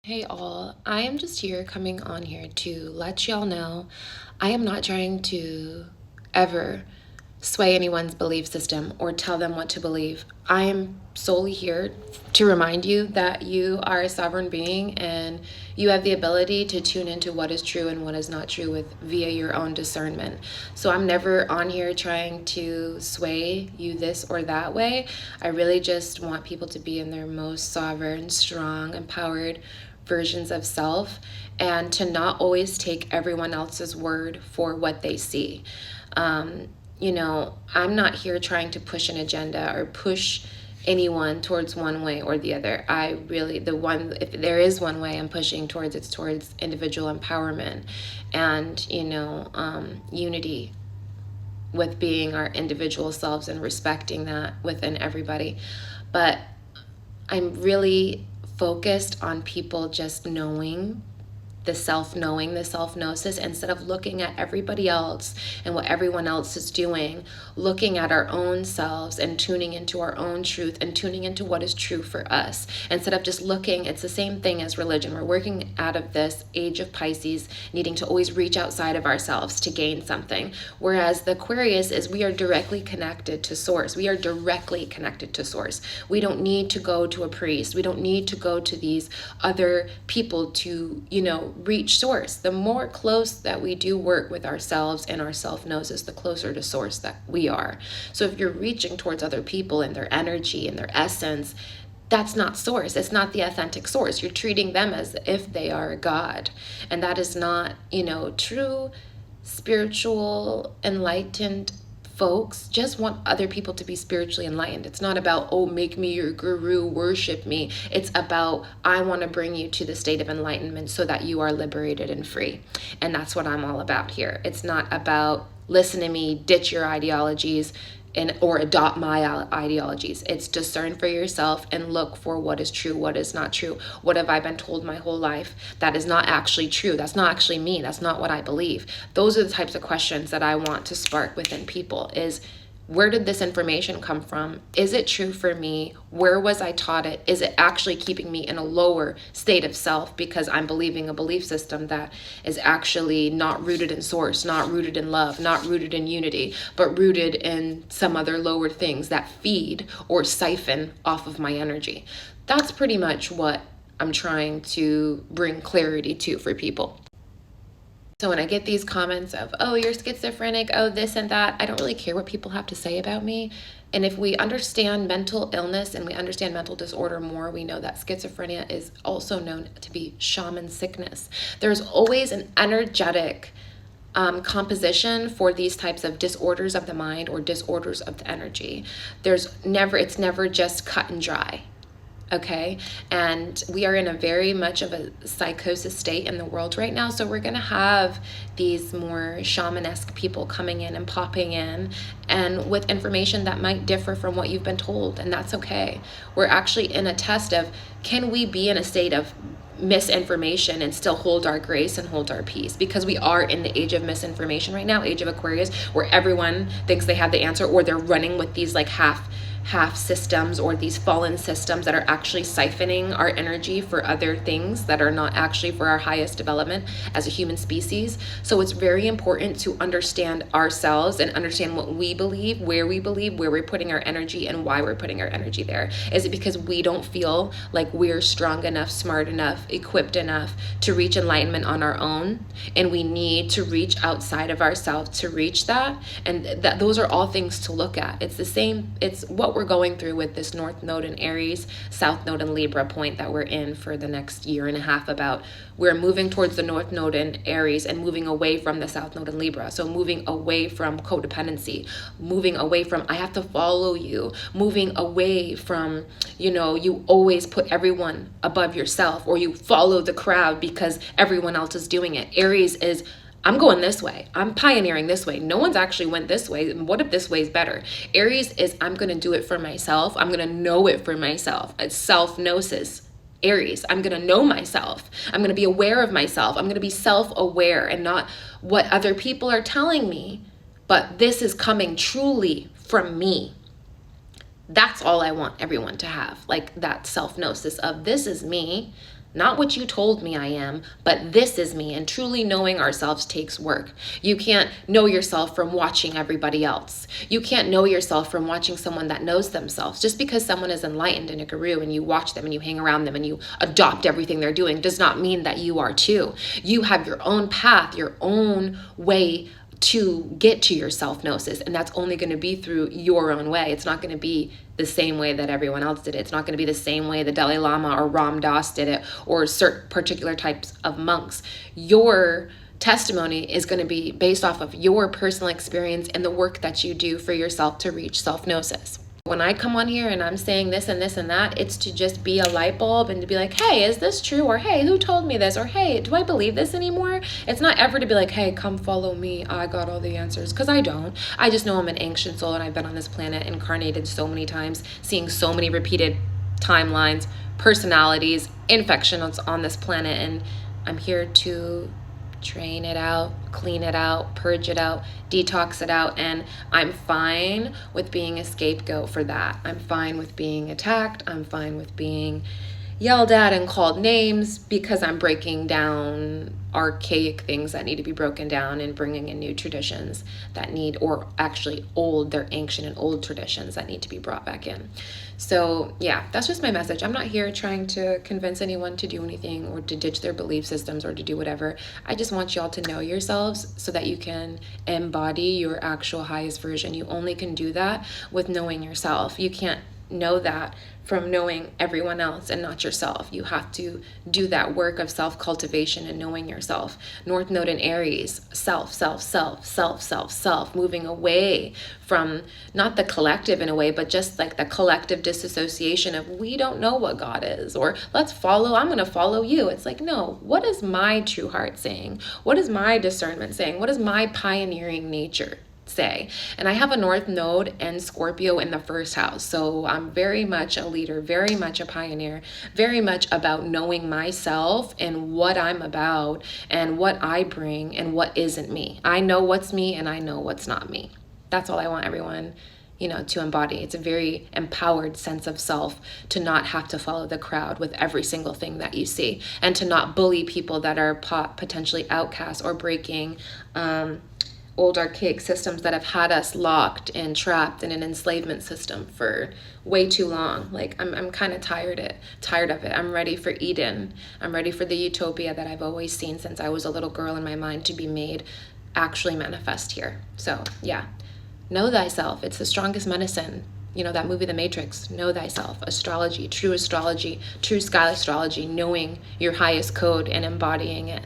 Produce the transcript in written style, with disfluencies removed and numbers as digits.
Hey all, I am just here coming on here to let y'all know I am not trying to ever sway anyone's belief system or tell them what to believe. I am solely here to remind you that you are a sovereign being and you have the ability to tune into what is true and what is not true with via your own discernment. So I'm never on here trying to sway you this or that way. I really just want people to be in their most sovereign, strong, empowered versions of self and to not always take everyone else's word for what they see. I'm not here trying to push an agenda or push anyone towards one way or the other. If there is one way I'm pushing towards, it's towards individual empowerment and, unity with being our individual selves and respecting that within everybody. But I'm really focused on people just knowing the self-knowing, the self-gnosis, instead of looking at everybody else and what everyone else is doing, looking at our own selves and tuning into our own truth and tuning into what is true for us. Instead of just looking, it's the same thing as religion. We're working out of this age of Pisces, needing to always reach outside of ourselves to gain something. Whereas the Aquarius is we are directly connected to source. We are directly connected to source. We don't need to go to a priest. We don't need to go to these other people to, reach source. The more close that we do work with ourselves and our self-gnosis, the closer to source that we are. So if you're reaching towards other people and their energy and their essence, that's not source. It's not the authentic source. You're treating them as if they are a god. And that is not, true spiritual enlightened folks just want other people to be spiritually enlightened. It's not about, oh, make me your guru, worship me. It's about, I want to bring you to the state of enlightenment so that you are liberated and free. And that's what I'm all about here. It's not about listen to me, ditch your ideologies, or adopt my ideologies. It's discern for yourself and look for what is true, what is not true. What have I been told my whole life that is not actually true? That's not actually me. That's not what I believe. Those are the types of questions that I want to spark within people is, where did this information come from? Is it true for me? Where was I taught it? Is it actually keeping me in a lower state of self because I'm believing a belief system that is actually not rooted in source, not rooted in love, not rooted in unity, but rooted in some other lower things that feed or siphon off of my energy? That's pretty much what I'm trying to bring clarity to for people. So when I get these comments of, oh, you're schizophrenic, oh, this and that, I don't really care what people have to say about me. And if we understand mental illness and we understand mental disorder more, we know that schizophrenia is also known to be shaman sickness. There's always an energetic composition for these types of disorders of the mind or disorders of the energy. It's never just cut and dry. Okay. And we are in a very much of a psychosis state in the world right now. So we're going to have these more shamanesque people coming in and popping in and with information that might differ from what you've been told. And that's okay. We're actually in a test of, can we be in a state of misinformation and still hold our grace and hold our peace? Because we are in the age of misinformation right now, age of Aquarius, where everyone thinks they have the answer, or they're running with these like half systems or these fallen systems that are actually siphoning our energy for other things that are not actually for our highest development as a human species. So it's very important to understand ourselves and understand what we believe, where we're putting our energy, and why we're putting our energy there. Is it because we don't feel like we're strong enough, smart enough, equipped enough to reach enlightenment on our own, and we need to reach outside of ourselves to reach that? And those are all things to look at. It's the same. It's what we're going through with this North Node in Aries, South Node in Libra point that we're in for the next year and a half. About we're moving towards the North Node in Aries and moving away from the South Node in Libra. So moving away from codependency, moving away from I have to follow you, moving away from, you always put everyone above yourself, or you follow the crowd because everyone else is doing it. Aries is, I'm going this way. I'm pioneering this way. No one's actually went this way. What if this way is better? Aries is, I'm going to do it for myself. I'm going to know it for myself. It's self-gnosis. Aries, I'm going to know myself. I'm going to be aware of myself. I'm going to be self-aware and not what other people are telling me, but this is coming truly from me. That's all I want everyone to have, like that self-gnosis of, this is me. Not what you told me I am, but this is me. And truly knowing ourselves takes work. You can't know yourself from watching everybody else. You can't know yourself from watching someone that knows themselves. Just because someone is enlightened in a guru and you watch them and you hang around them and you adopt everything they're doing does not mean that you are too. You have your own path, your own way to get to your self-gnosis, and that's only going to be through your own way. It's not going to be the same way that everyone else did it. It's not going to be the same way the Dalai Lama or Ram Dass did it, or certain particular types of monks. Your testimony is going to be based off of your personal experience and the work that you do for yourself to reach self-gnosis. When I come on here and I'm saying this and this and that, it's to just be a light bulb and to be like, hey, is this true? Or hey, who told me this? Or hey, do I believe this anymore? It's not ever to be like, hey, come follow me, I got all the answers, because I don't. I just know I'm an ancient soul and I've been on this planet incarnated so many times, seeing so many repeated timelines, personalities, infections on this planet, and I'm here to drain it out, clean it out, purge it out, detox it out, and I'm fine with being a scapegoat for that. I'm fine with being attacked. I'm fine with being yelled at and called names, because I'm breaking down archaic things that need to be broken down and bringing in new traditions that need, or actually old, they're ancient and old traditions that need to be brought back in. So yeah, that's just my message. I'm not here trying to convince anyone to do anything or to ditch their belief systems or to do whatever. I just want y'all to know yourselves so that you can embody your actual highest version. You only can do that with knowing yourself. You can't know that from knowing everyone else and not yourself. You have to do that work of self-cultivation and knowing yourself. North Node in Aries, self, self, self, self, self, self, moving away from not the collective in a way, but just like the collective disassociation of we don't know what God is, or let's follow, I'm going to follow you. It's like, no, what is my true heart saying? What is my discernment saying? What is my pioneering nature say? And I have a North Node and Scorpio in the first house, so I'm very much a leader, very much a pioneer, very much about knowing myself and what I'm about and what I bring and what isn't me. I know what's me and I know what's not me. That's all I want everyone to embody. It's a very empowered sense of self to not have to follow the crowd with every single thing that you see, and to not bully people that are potentially outcasts or breaking old archaic systems that have had us locked and trapped in an enslavement system for way too long. Like I'm kind of tired of it. I'm ready for Eden. I'm ready for the utopia that I've always seen since I was a little girl in my mind to be made actually manifest here. So yeah, know thyself. It's the strongest medicine. That movie, The Matrix, know thyself, true true sky astrology, knowing your highest code and embodying it.